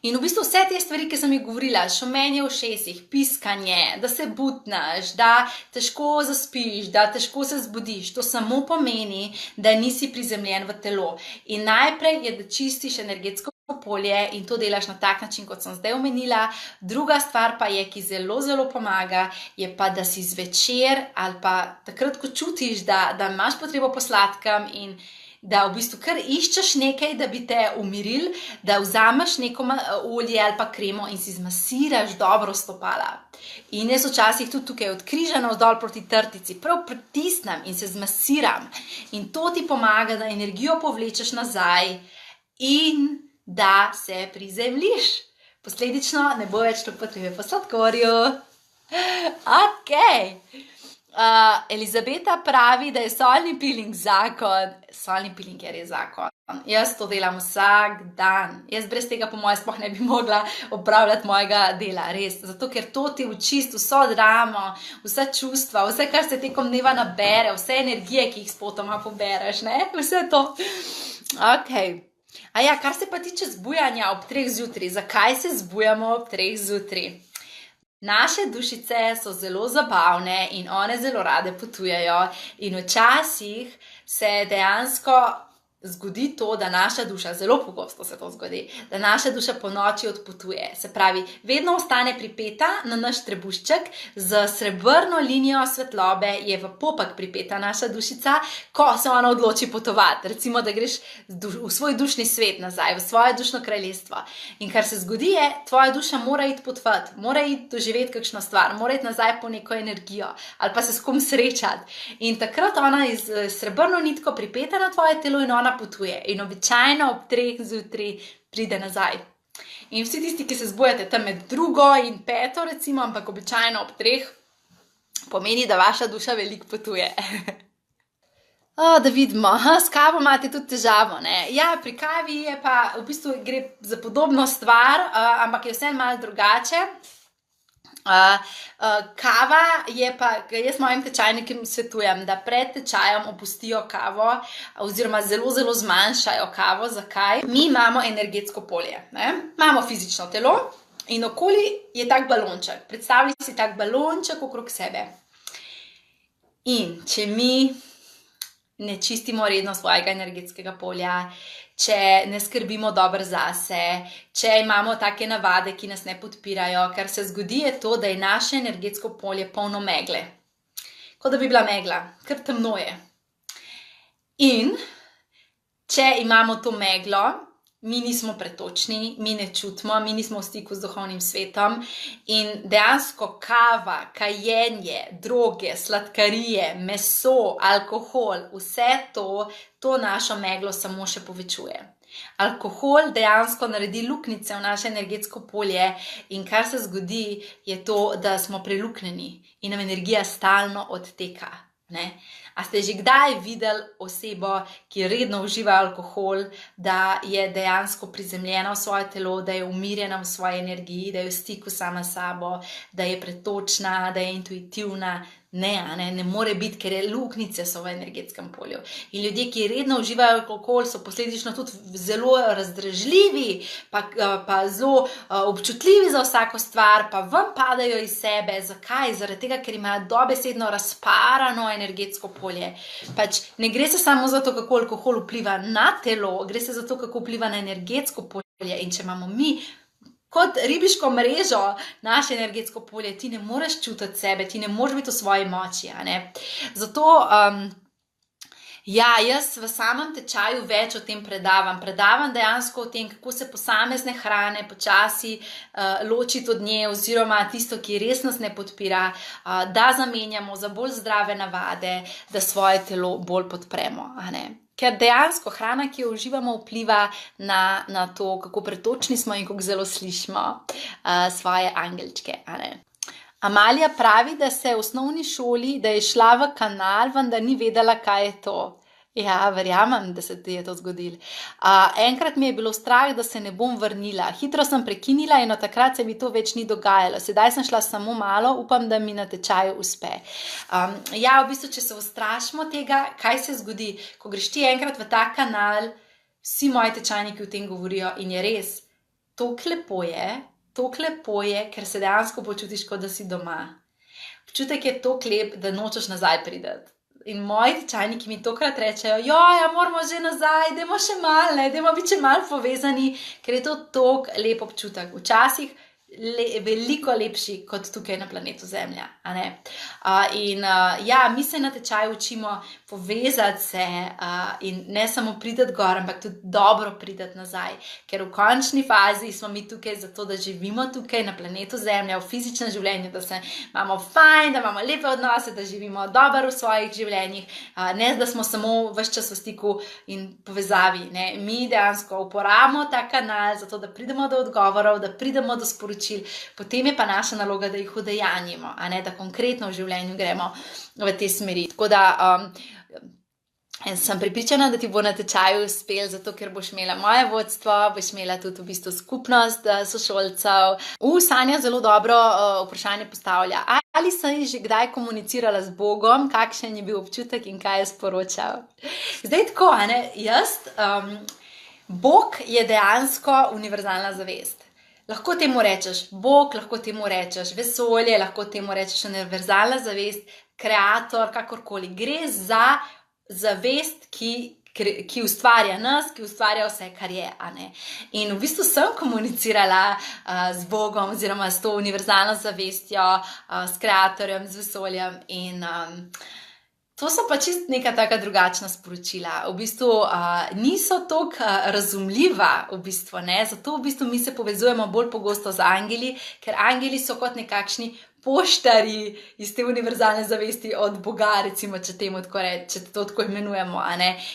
In v bistvu vse te stvari, ki sem jih govorila, šumenje v ušesih, piskanje, da se butnaš, da težko zaspiš, da težko se zbudiš, to samo pomeni, da nisi prizemljen v telo. In najprej je, da čistiš energetsko polje in to delaš na tak način, kot sem zdaj omenila. Druga stvar pa je, ki zelo, zelo pomaga, je pa, da si zvečer ali pa takrat, ko čutiš, da imaš potrebo po sladkem in da v bistvu kar iščeš nekaj, da bi te umiril, da vzameš neko olje ali pa kremo in si zmasiraš dobro stopala. In jaz včasih tudi tukaj od križa navzdol proti trtici prav pritisnem in se zmasiram. In to ti pomaga, da energijo povlečeš nazaj in da se prizemljiš. Posledično ne bo več toliko potrebe po sladkorju. Okej. Elizabeta pravi, da je solni peeling zakon. Solni peeling je res zakon. Jaz to delam vsak dan. Jaz brez tega po moje sploh ne bi mogla opravljati mojega dela, res. Zato, ker to ti očisti vso dramo, vsa čustva, vse, kar se tekom dneva nabere, vse energije, ki jih spotoma pobereš, ne? Vse to. Okej. Kar se pa tiče zbujanja ob 3 zjutraj. Zakaj se zbujamo ob 3 zjutraj? Naše dušice so zelo zabavne in one zelo rade potujejo in včasih se dejansko zgodi to, da naša duša, zelo pogosto se to zgodi, da naša duša po noči odpotuje. Se pravi, vedno ostane pripeta na naš trebušček, z srebrno linijo svetlobe je v popek pripeta naša dušica, ko se ona odloči potovati. Recimo, da greš v svoj dušni svet nazaj, v svoje dušno kraljestvo. In kar se zgodi je, tvoja duša mora iti potovati, mora iti doživeti kakšno stvar, mora iti nazaj po neko energijo ali pa se s kom srečati. In takrat ona z srebrno nitko pripeta na tvoje telo in ona potuje in običajno ob 3 zjutraj pride nazaj. In vsi tisti, ki se zbujate tam med 2 in 5, recimo, ampak običajno ob 3, pomeni, da vaša duša veliko potuje. Da vidimo, s kavo imate tudi težavo, ne? Ja, pri kavi je pa, v bistvu gre za podobno stvar, ampak je vse malo drugače. Kava je pa, jaz mojim tečajnikom svetujem, da pred tečajem opustijo kavo oziroma zelo, zelo zmanjšajo kavo. Zakaj? Mi imamo energetsko polje, ne? Imamo fizično telo in okoli je tak balonček. Predstavljaj si tak balonček okrog sebe. In če mi ne čistimo redno svojega energetskega polja, če ne skrbimo dobro zase, če imamo take navade, ki nas ne podpirajo. Kar se zgodi je to, da je naše energetsko polje polno megle. Kot da bi bila megla, kar temno je. In če imamo to meglo, mi nismo pretočni, mi ne čutimo, mi nismo v stiku z duhovnim svetom in dejansko kava, kajenje, droge, sladkarije, meso, alkohol, vse to našo meglo samo še povečuje. Alkohol dejansko naredi luknjice v naše energetsko polje in kar se zgodi je to, da smo preluknjeni in nam energija stalno odteka. A ste že kdaj videli osebo, ki redno uživa alkohol, da je dejansko prizemljena v svoje telo, da je umirjena v svoji energiji, da je v stiku sama s sabo, da je pretočna, da je intuitivna? Ne more biti, ker luknjice so v energetskem polju. In ljudje, ki redno uživajo alkohol, so posledično tudi zelo razdražljivi, pa zelo občutljivi za vsako stvar, pa ven padajo iz sebe. Zakaj? Zaradi tega, ker imajo dobesedno razparano energetsko polje. Ne gre se samo za to, kako alkohol vpliva na telo, gre se za to, kako vpliva na energetsko polje. In če imamo mi kot ribiško mrežo naše energetsko polje, ti ne moreš čutiti sebe, ti ne moreš biti v svoji moči. Zato, jaz v samem tečaju več o tem predavam. Predavam dejansko o tem, kako se posamezne hrane počasi ločiti od nje oziroma tisto, ki res nas ne podpira, da zamenjamo za bolj zdrave navade, da svoje telo bolj podpremo. Ker dejansko hrana, ki jo uživamo, vpliva na to, kako pretočni smo in kako zelo slišimo svoje angelčke. Amalija pravi, da se v osnovni šoli, da je šla v kanal, vendar ni vedela, kaj je to. Ja, verjamem, da se ti je to zgodilo. Enkrat mi je bilo strah, da se ne bom vrnila. Hitro sem prekinila in od takrat se mi to več ni dogajalo. Sedaj sem šla samo malo, upam, da mi na tečaju uspe. V bistvu, če se ustrašimo tega, kaj se zgodi, ko greš ti enkrat v ta kanal, vsi moji tečajniki o tem govorijo in je res, toliko lepo je, ker se dejansko počutiš, kot da si doma. Občutek je toliko lep, da nočeš nazaj priti. In moji tečajniki mi tokrat rečejo, moramo že nazaj, dajmo še malo, dajmo biti še malo povezani, ker je to toliko lep občutek. Včasih veliko lepši kot tukaj na planetu Zemlja. Mi se na tečaju učimo povezati se in ne samo priti gor, ampak tudi dobro priti nazaj. Ker v končni fazi smo mi tukaj zato, da živimo tukaj na planetu Zemlja, v fizičnem življenju, da se imamo fajn, da imamo lepe odnose, da živimo dobro v svojih življenjih, ne da smo samo ves čas v stiku in povezavi. Mi dejansko uporabimo ta kanal zato, da pridemo do odgovorov, da pridemo do sporočil, potem je pa naša naloga, da jih udejanjimo, da konkretno v življenju gremo v te smeri. Tako da sem prepričana, da ti bo na tečaju uspelo, zato ker boš imela moje vodstvo, boš imela tudi v bistvu skupnost sošolcev. Sanja zelo dobro vprašanje postavlja. Ali si že kdaj komunicirala z Bogom, kakšen je bil občutek in kaj je sporočal? Zdaj tako, Bog je dejansko univerzalna zavest. Lahko temu rečeš Bog, lahko temu rečeš vesolje, lahko temu rečeš univerzalna zavest, kreator, kakorkoli. Gre za zavest, ki ustvarja nas, ki ustvarja vse, kar je. In v bistvu sem komunicirala z Bogom oziroma s to univerzalno zavestjo, s kreatorjem, z vesoljem in to so pa čist neka taka drugačna sporočila. V bistvu niso toliko razumljiva, zato v bistvu mi se povezujemo bolj pogosto z angeli, ker angeli so kot nekakšni poštarji iz te univerzalne zavesti od Boga, recimo, če to tako imenujemo,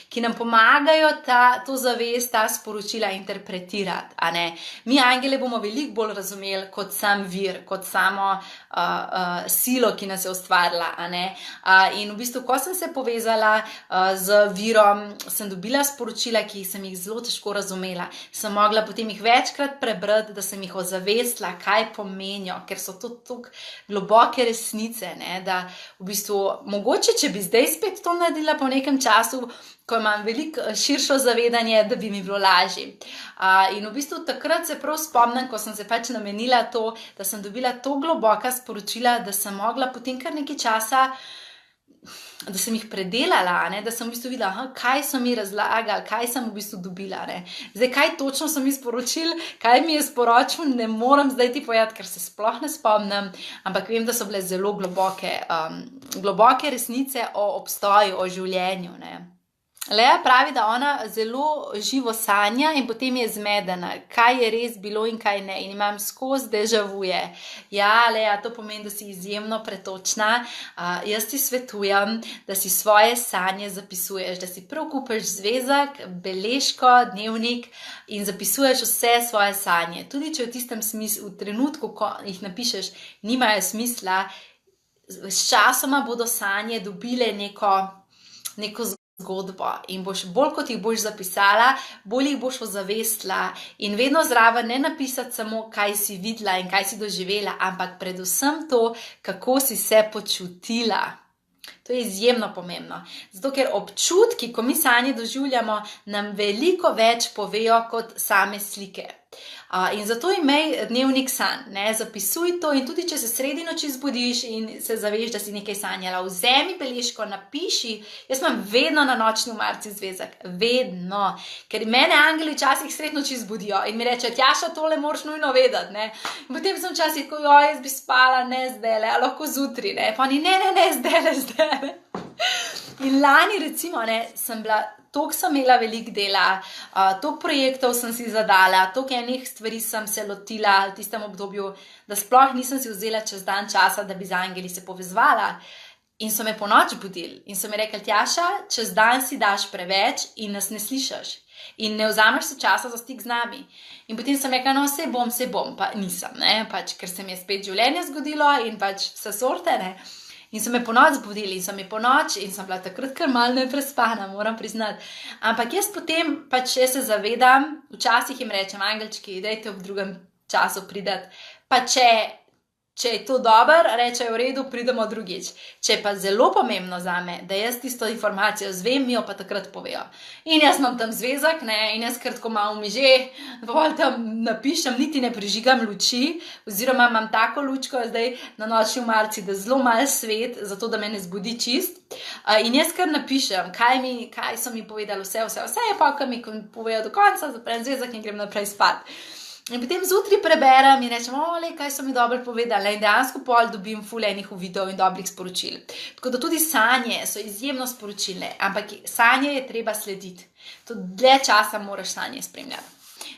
ki nam pomagajo to zavest, ta sporočila interpretirati. Mi angele bomo veliko bolj razumeli kot sam vir, kot samo silo, ki nas je ustvarila. In v bistvu, ko sem se povezala z virom, sem dobila sporočila, ki sem jih zelo težko razumela. Sem mogla potem jih večkrat prebrati, da sem jih ozavestila, kaj pomenijo, ker so to tako globoke resnice, da v bistvu mogoče, če bi zdaj spet to naredila po nekem času, ko imam veliko širšo zavedanje, da bi mi bilo lažje. In v bistvu takrat se prav spomnim, ko sem se namenila to, da sem dobila to globoka sporočila, da sem mogla potem kar nekaj časa da sem jih predelala, ne, da sem v bistvu videla, aha, kaj so mi razlagali, kaj sem v bistvu dobila. Ne. Zdaj, kaj točno so mi sporočili, kaj mi je sporočil, ne morem zdaj ti povedati, ker se sploh ne spomnim, ampak vem, da so bile zelo globoke resnice o obstoju, o življenju. Ne. Lea pravi, da ona zelo živo sanja in potem je zmedena, kaj je res bilo in kaj ne. In imam skozi dežavuje. Ja, Lea, to pomeni, da si izjemno pretočna. Jaz ti svetujem, da si svoje sanje zapisuješ, da si prav kupiš zvezek, beležko, dnevnik in zapisuješ vse svoje sanje. Tudi če v tistem smislu, v trenutku, ko jih napišeš, nimajo smisla, s časoma bodo sanje dobile neko zgodbo in boš bolj kot jih boš zapisala, bolj jih boš ozavestila in vedno zraven ne napisati samo, kaj si videla in kaj si doživela, ampak predvsem to, kako si se počutila. To je izjemno pomembno, zato ker občutki, ko mi sanje doživljamo, nam veliko več povejo kot same slike. In zato imej dnevnik sanj, ne, zapisuj to in tudi če se sredi noči zbudiš in se zaveš, da si nekaj sanjala, vzemi beležko, napiši. Jaz imam vedno na nočni omarici zvezek, vedno, ker mene angeli včasih sredi noči zbudijo in mi rečejo, Tjaša, tole moraš nujno vedeti, ne. In potem sem včasih tako, jaz bi spala, ne zdajle, a lahko zjutraj, ne, pa ni, ne, zdajle. In lani recimo, ne, toliko sem imela veliko dela, toliko projektov sem si zadala, toliko enih stvari sem se lotila v tistem obdobju, da sploh nisem si vzela čez dan časa, da bi z angeli se povezovala. In so me ponoči budili in so mi rekli, Tjaša, čez dan si daš preveč in nas ne slišiš. In ne vzameš se časa za stik z nami. In potem sem rekla, no, sej bom, pa nisem, ne, pač, ker se mi je spet življenje zgodilo in pač vse sorte, ne. In so me ponoči zbudili in so mi ponoči in sem bila takrat kar malo neprespana, moram priznati. Ampak jaz potem pač se zavedam, včasih jim rečem, angelčki, dajte ob drugem času prideti, pa če je to dobro, rečejo v redu, pridemo drugič. Če je pa zelo pomembno zame, da jaz tisto informacijo zvem, mi jo pa takrat povejo. In jaz imam tam zvezek, ne, in jaz kratko malo mi že, dovolj tam napišem, niti ne prižigam luči, oziroma imam tako lučko zdaj na nočni omarici, da zelo malo svet, zato da me ne zbudi čist. In jaz kar napišem, kaj so mi povedali, vse je pa, ko mi povejo do konca, zaprem zvezek in grem naprej spat. In potem zjutraj preberem in rečem, kaj so mi dobro povedali, in dejansko pol dobim ful enih uvidov in dobrih sporočil. Tako da tudi sanje so izjemno sporočilne, ampak sanje je treba slediti. To dlje časa moraš sanje spremljati.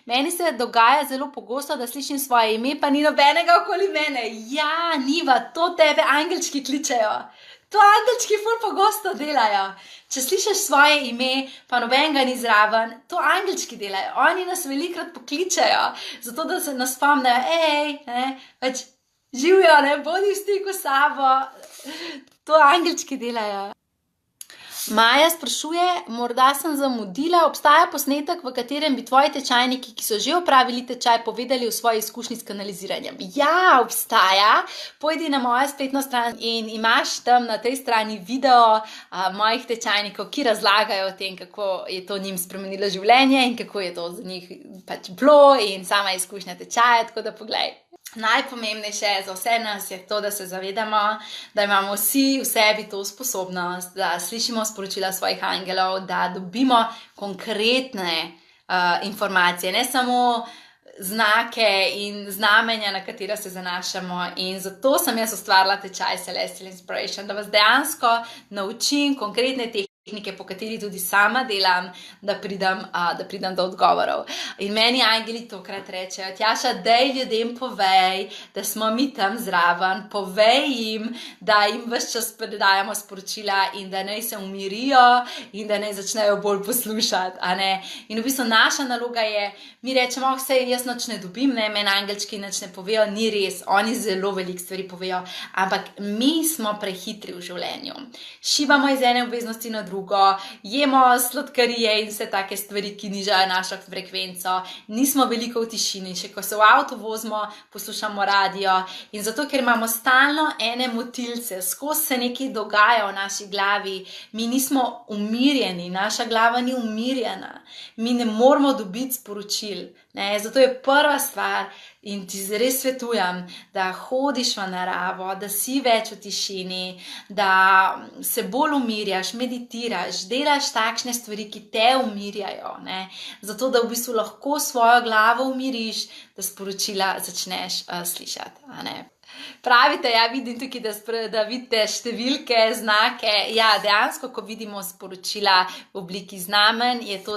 Meni se dogaja zelo pogosto, da slišim svoje ime, pa ni nobenega okoli mene. Ja, Niva, to tebe angelčki kličejo. To angelčki ful pogosto delajo. Če slišiš svoje ime, pa nobenega ni zraven, to angelčki delajo. Oni nas velikrat pokličejo, zato da se nas spomnejo, pač živijo, ne, bodi v stiku s sabo. To angelčki delajo. Maja sprašuje, morda sem zamudila, obstaja posnetek, v katerem bi tvoji tečajniki, ki so že opravili tečaj, povedali o svoji izkušnji s kanaliziranjem. Ja, obstaja. Pojdi na mojo spletno stran in imaš tam na tej strani video mojih tečajnikov, ki razlagajo o tem, kako je to njim spremenilo življenje in kako je to za njih pač bilo in sama izkušnja tečaja, tako da poglej. Najpomembnejše za vse nas je to, da se zavedamo, da imamo vsi v sebi to sposobnost, da slišimo sporočila svojih angelov, da dobimo konkretne informacije, ne samo znake in znamenja, na katera se zanašamo. In zato sem jaz ustvarila tečaj Celestial Inspiration, da vas dejansko naučim konkretne tehnike, po kateri tudi sama delam, da pridem do odgovorov. In meni angeli tokrat rečejo, Tjaša, daj ljudem povej, da smo mi tam zraven, povej jim, da jim ves čas predajamo sporočila in da naj se umirijo in da naj začnejo bolj poslušati, a ne. In v bistvu naša naloga je, mi rečemo, sej jaz nič ne dobim, ne, meni angelčki nič ne povejo, ni res, oni zelo veliko stvari povejo, ampak mi smo prehitri v življenju. Šibamo iz ene obveznosti na drugo, jemo sladkarije in vse take stvari, ki nižajo našo frekvenco, nismo veliko v tišini, še ko se v avtu vozimo, poslušamo radio in zato, ker imamo stalno ene motilce, skozi se nekaj dogaja v naši glavi, mi nismo umirjeni, naša glava ni umirjena, mi ne moramo dobiti sporočil, Zato je prva stvar in ti res svetujem, da hodiš v naravo, da si več v tišini, da se bolj umirjaš, meditiraš, delaš takšne stvari, ki te umirjajo, zato da v bistvu lahko svojo glavo umiriš, da sporočila začneš slišati. Pravite, ja, vidim tukaj, da vidite številke, znake. Ja, dejansko, ko vidimo sporočila v obliki znamenj, je to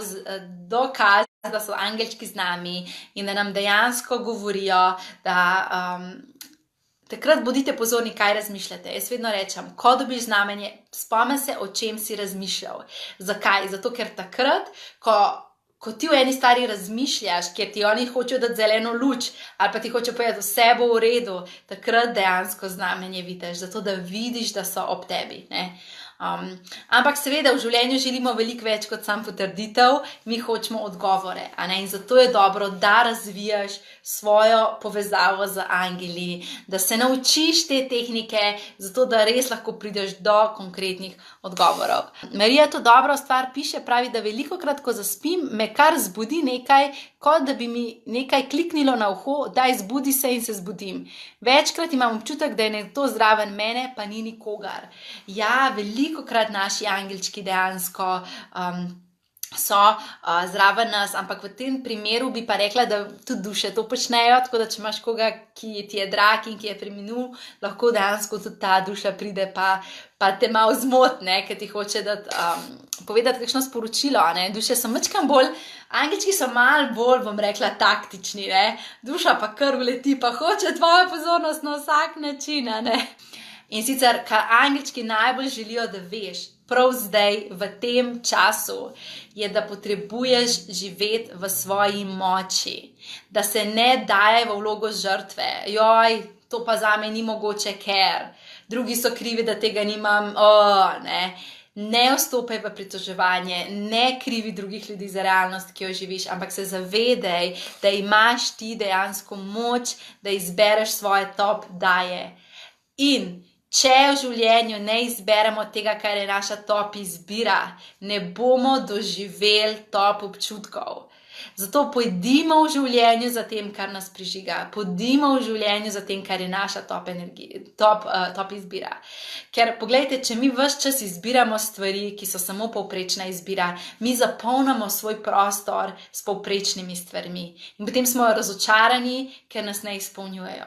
dokaz, da so angelčki z nami in da nam dejansko govorijo, da takrat bodite pozorni, kaj razmišljate. Jaz vedno rečem, ko dobiš znamenje, spomni se, o čem si razmišljal. Zakaj? Zato, ker takrat, ko ti v eni stvari razmišljaš, ker ti oni hočejo dati zeleno luč ali pa ti hočejo povedati, vse bo v redu, takrat dejansko znamenje vidiš, zato da vidiš, da so ob tebi. Ampak seveda v življenju želimo veliko več kot sam potrditev, mi hočemo odgovore. In zato je dobro, da razvijaš svojo povezavo z angeli, da se naučiš te tehnike, zato da res lahko prideš do konkretnih odgovorov. Marija to dobro stvar piše, pravi, da velikokrat, ko zaspim, me kar zbudi nekaj, kot da bi mi nekaj kliknilo na uho, daj zbudi se in se zbudim. Večkrat imam občutek, da je nekdo zraven mene, pa ni nikogar. Ja, velikokrat naši angelčki dejansko so zraven nas, ampak v tem primeru bi pa rekla, da tudi duše to počnejo, tako da če imaš koga, ki ti je drag in ki je preminul, lahko dejansko tudi ta duša pride pa te malo zmotne, ker ti hoče povedati kakšno sporočilo. Duše so majčkeno bolj, angelčki so malo bolj, bom rekla, taktični, duša pa kar uleti, pa hoče tvojo pozornost na vsak način. In sicer, kar angelčki najbolj želijo, da veš, prav zdaj, v tem času, je, da potrebuješ živeti v svoji moči, da se ne daje v vlogo žrtve. Joj, to pa zame ni mogoče, ker drugi so krivi, da tega nimam. Ne vstopaj v pritoževanje, ne krivi drugih ljudi za realnost, ki jo živiš, ampak se zavedaj, da imaš ti dejansko moč, da izbereš svoje top daje. In če v življenju ne izberemo tega, kar je naša top izbira, ne bomo doživeli top občutkov. Zato pojdimo v življenju za tem, kar nas prižiga. Pojdimo v življenju za tem, kar je naša top izbira. Ker, poglejte, če mi ves čas izbiramo stvari, ki so samo povprečna izbira, mi zapolnimo svoj prostor s povprečnimi stvarmi. In potem smo razočarani, ker nas ne izpolnjujejo.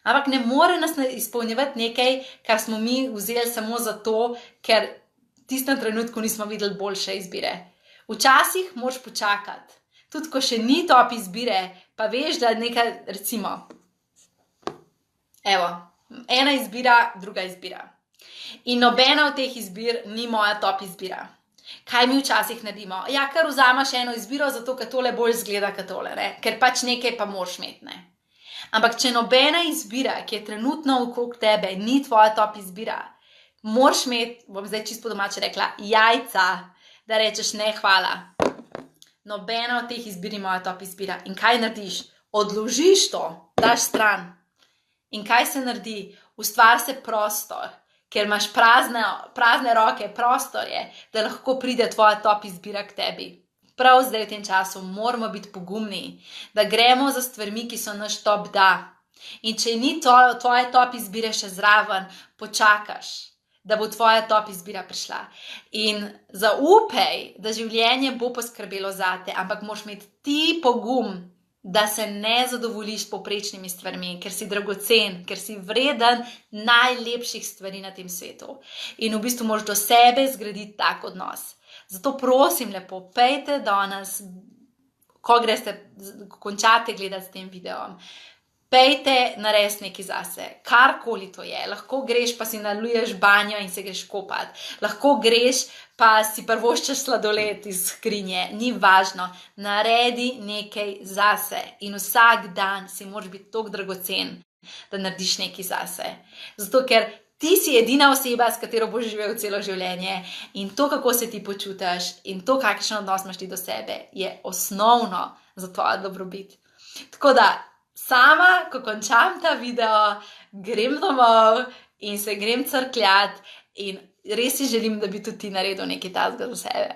Ampak ne more nas izpolnjevati nekaj, kar smo mi vzeli samo zato, ker v tistem trenutku nismo videli boljše izbire. Včasih moraš počakati. Tudi ko še ni top izbire, pa veš, da nekaj, recimo, evo, ena izbira, druga izbira. In nobena od teh izbir ni moja top izbira. Kaj mi včasih naredimo? Ja, kar vzameš eno izbiro, zato ker tole bolj zgleda kot tole, ker pač nekaj pa moraš imeti, Ampak če nobena izbira, ki je trenutno okrog tebe, ni tvoja top izbira, moraš imeti, bom zdaj čisto po domače rekla, jajca, da rečeš ne, hvala. Nobena od teh izbir ni moja top izbira. In kaj narediš? Odložiš to, daš stran. In kaj se naredi? Ustvari se prostor, ker imaš prazne roke, prostor je, da lahko pride tvoja top izbira k tebi. Prav zdaj v tem času moramo biti pogumni, da gremo za stvarmi, ki so naš top da. In če ni tvoje top izbire še zraven, počakaš, da bo tvoja top izbira prišla. In zaupaj, da življenje bo poskrbelo zate, ampak moraš imeti ti pogum, da se ne zadovoljiš s povprečnimi stvarmi, ker si dragocen, ker si vreden najlepših stvari na tem svetu. In v bistvu moraš do sebe zgraditi tak odnos. Zato prosim lepo, pejte danes, ko končate gledati s tem videom, pejte narediti nekaj zase, karkoli to je. Lahko greš pa si naluješ banjo in se greš kopat. Lahko greš pa si prvoščeš sladoled iz skrinje. Ni važno, naredi nekaj zase in vsak dan si moraš biti toliko dragocen, da narediš nekaj zase. Zato ker ti si edina oseba, s katero boš živel celo življenje in to, kako se ti počutiš in to, kakšen odnos imaš ti do sebe, je osnovno za tvojo dobrobit. Tako da, sama, ko končam ta video, grem domov in se grem crkljati in res si želim, da bi tudi ti naredil nekaj takega za sebe.